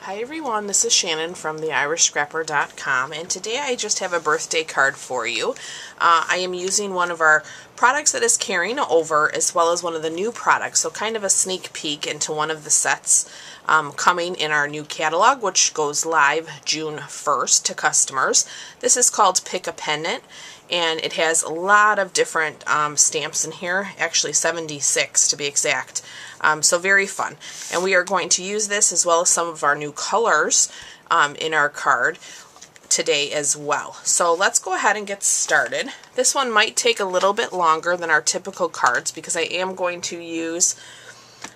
Hi everyone, this is Shannon from theirishscrapper.com, and today I just have a birthday card for you. I am using one of our products that is carrying over as well as one of the new products, so kind of a sneak peek into one of the sets coming in our new catalog, which goes live June 1st to customers. This is called Pick a Pennent, and it has a lot of different stamps in here, actually 76 to be exact. So very fun. And we are going to use this as well as some of our new colors in our card today as well. So let's go ahead and get started. This one might take a little bit longer than our typical cards because I am going to use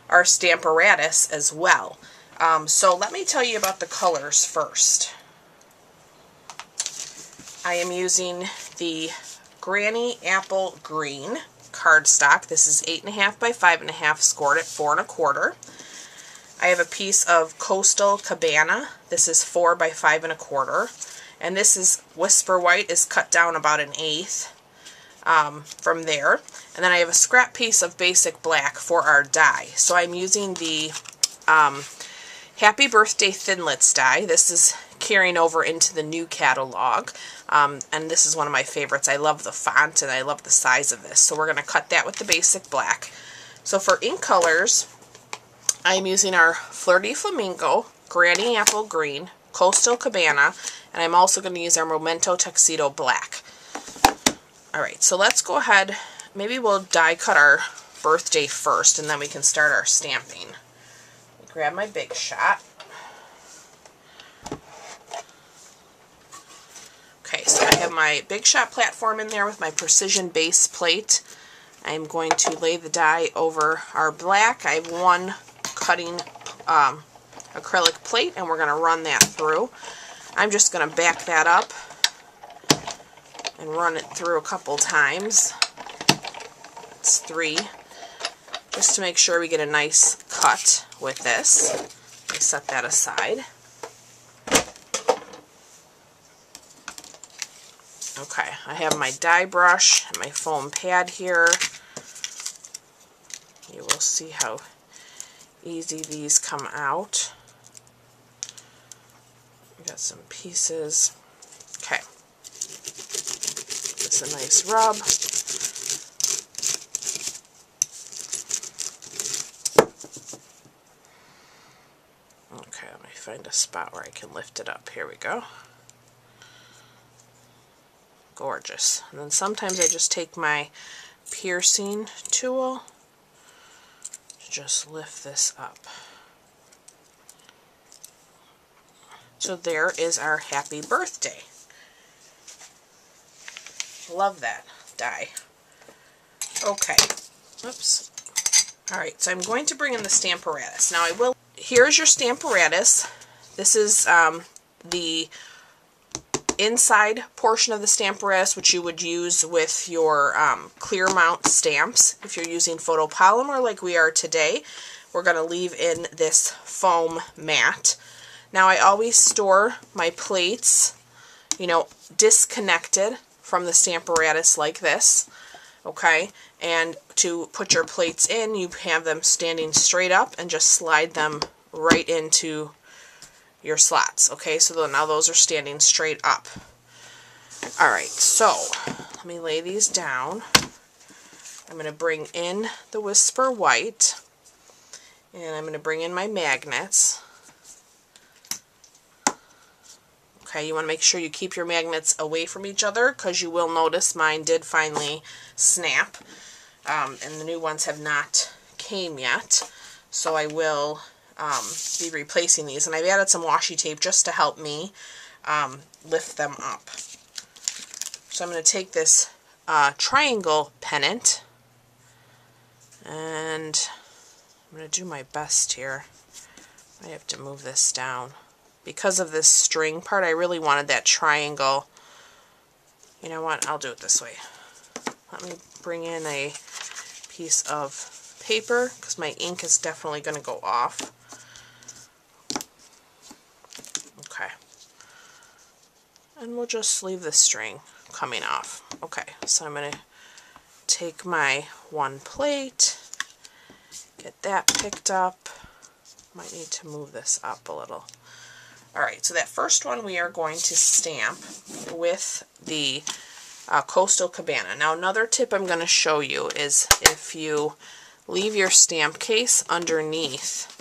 our Stamparatus as well. So let me tell you about the colors first. I am using the Granny Apple Green cardstock. This is 8.5 by 5.5, scored at 4 1/4. I have a piece of Coastal Cabana. This is 4 by 5 1/4, and this is Whisper White is cut down about 1/8 from there. And then I have a scrap piece of Basic Black for our die. So I'm using the Happy Birthday Thinlits die. This is carrying over into the new catalog. And this is one of my favorites. I love the font and I love the size of this. So we're going to cut that with the Basic Black. So for ink colors, I'm using our Flirty Flamingo, Granny Apple Green, Coastal Cabana, and I'm also going to use our Memento Tuxedo Black. Alright, so let's go ahead. Maybe we'll die cut our birthday first and then we can start our stamping. Grab my Big Shot. Okay, so I have my Big Shot platform in there with my precision base plate. I'm going to lay the die over our black. I have one cutting acrylic plate, and we're going to run that through. I'm just going to back that up and run it through a couple times. That's 3. Just to make sure we get a nice cut with this. Let me set that aside. Okay, I have my die brush and my foam pad here. You will see how easy these come out. We got some pieces. Okay. It's a nice rub. Okay, let me find a spot where I can lift it up. Here we go. Gorgeous. And then sometimes I just take my piercing tool to just lift this up. So there is our happy birthday. Love that die. Okay. Oops. Alright, so I'm going to bring in the Stamparatus. Now here's your Stamparatus. This is the inside portion of the Stamparatus, which you would use with your clear mount stamps. If you're using photopolymer like we are today, we're going to leave in this foam mat. Now I always store my plates, you know, disconnected from the Stamparatus like this, okay? And to put your plates in, you have them standing straight up and just slide them right into your slots. Okay, so now those are standing straight up. Alright, so let me lay these down. I'm going to bring in the Whisper White, and I'm going to bring in my magnets. Okay, you want to make sure you keep your magnets away from each other because you will notice mine did finally snap, and the new ones have not came yet, so I will be replacing these, and I've added some washi tape just to help me lift them up. So I'm going to take this triangle pennant, and I'm going to do my best here. I have to move this down. Because of this string part, I really wanted that triangle. You know what? I'll do it this way. Let me bring in a piece of paper because my ink is definitely going to go off. Okay. And we'll just leave the string coming off. Okay, so I'm going to take my one plate, get that picked up. Might need to move this up a little. Alright, so that first one we are going to stamp with the Coastal Cabana. Now another tip I'm going to show you is if you leave your stamp case underneath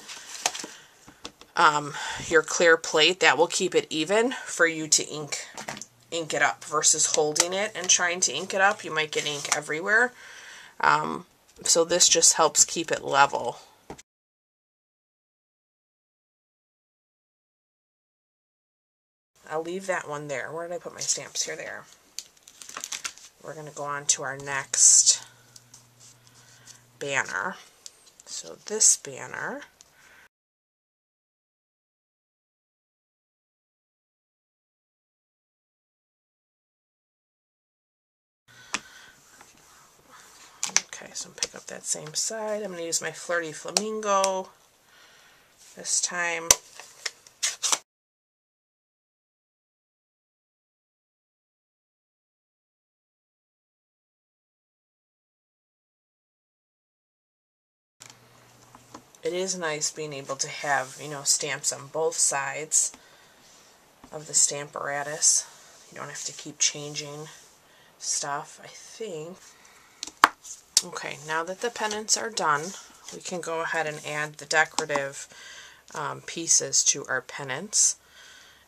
your clear plate, that will keep it even for you to ink it up versus holding it and trying to ink it up. You might get ink everywhere. So this just helps keep it level. I'll leave that one there. Where did I put my stamps? Here they are. We're going to go on to our next banner. So this banner, okay, so I'm pick up that same side. I'm going to use my Flirty Flamingo this time. It is nice being able to have, you know, stamps on both sides of the Stamparatus. You don't have to keep changing stuff, I think. Okay, now that the pennants are done, we can go ahead and add the decorative pieces to our pennants.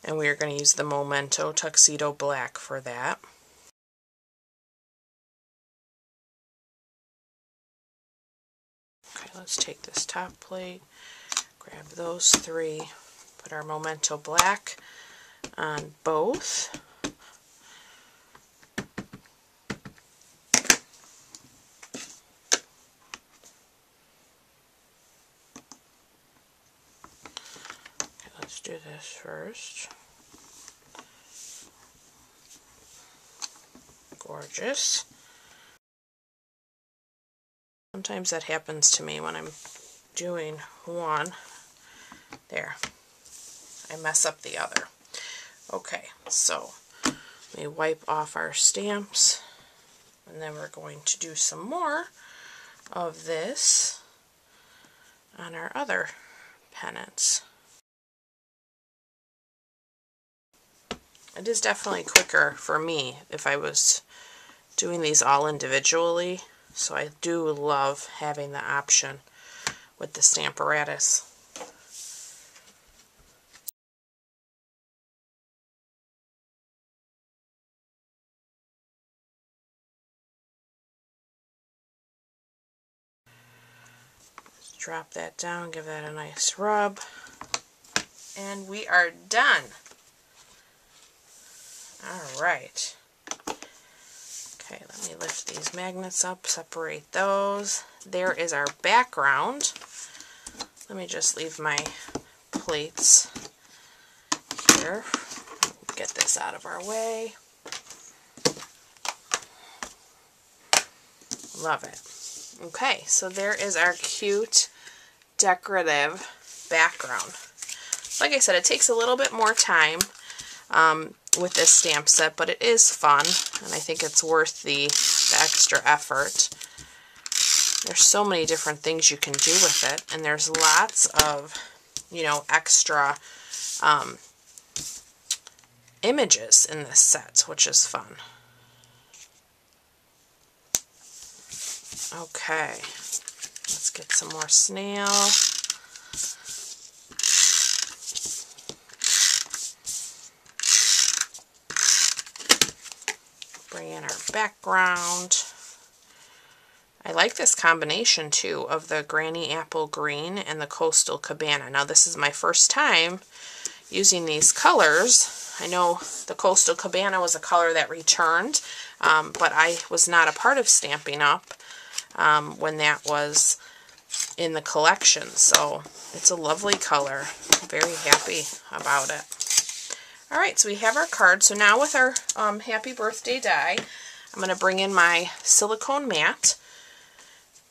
And we are going to use the Memento Tuxedo Black for that. Okay, let's take this top plate, grab those three, put our Memento Black on both. Okay, let's do this first. Gorgeous. Sometimes that happens to me when I'm doing one. There. I mess up the other. Okay, so let me wipe off our stamps, and then we're going to do some more of this on our other pennants. It is definitely quicker for me if I was doing these all individually, so I do love having the option with the Stamparatus. Just drop that down, give that a nice rub, and we are done. Alright. Okay, let me lift these magnets up, separate those. There is our background. Let me just leave my plates here. Get this out of our way. Love it. Okay, so there is our cute decorative background. Like I said, it takes a little bit more time with this stamp set, but it is fun, and I think it's worth the extra effort. There's so many different things you can do with it, and there's lots of, you know, extra images in this set, which is fun. Okay, let's get some more snail. Bring in our background. I like this combination too of the Granny Apple Green and the Coastal Cabana. Now this is my first time using these colors. I know the Coastal Cabana was a color that returned, but I was not a part of Stampin' Up! When that was in the collection, so it's a lovely color. I'm very happy about it. Alright, so we have our card. So now with our happy birthday die, I'm going to bring in my silicone mat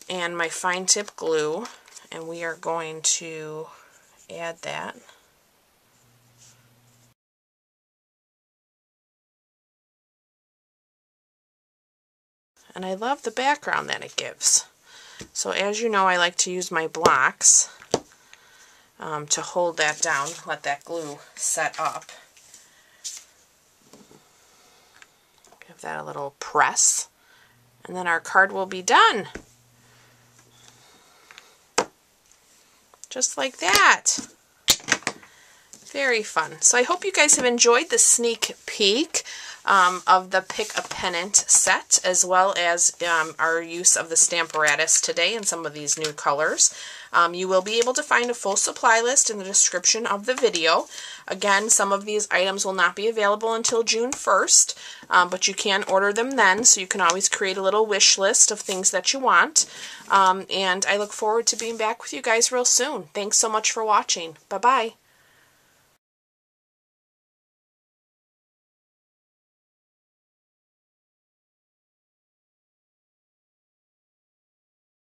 and my fine tip glue, and we are going to add that. And I love the background that it gives. So as you know, I like to use my blocks to hold that down, let that glue set up. Give that a little press, and then our card will be done. Just like that. Very fun. So I hope you guys have enjoyed the sneak peek of the Pick a Pennant set, as well as our use of the Stamparatus today in some of these new colors. You will be able to find a full supply list in the description of the video. Again, some of these items will not be available until June 1st, but you can order them then, so you can always create a little wish list of things that you want. And I look forward to being back with you guys real soon. Thanks so much for watching. Bye-bye.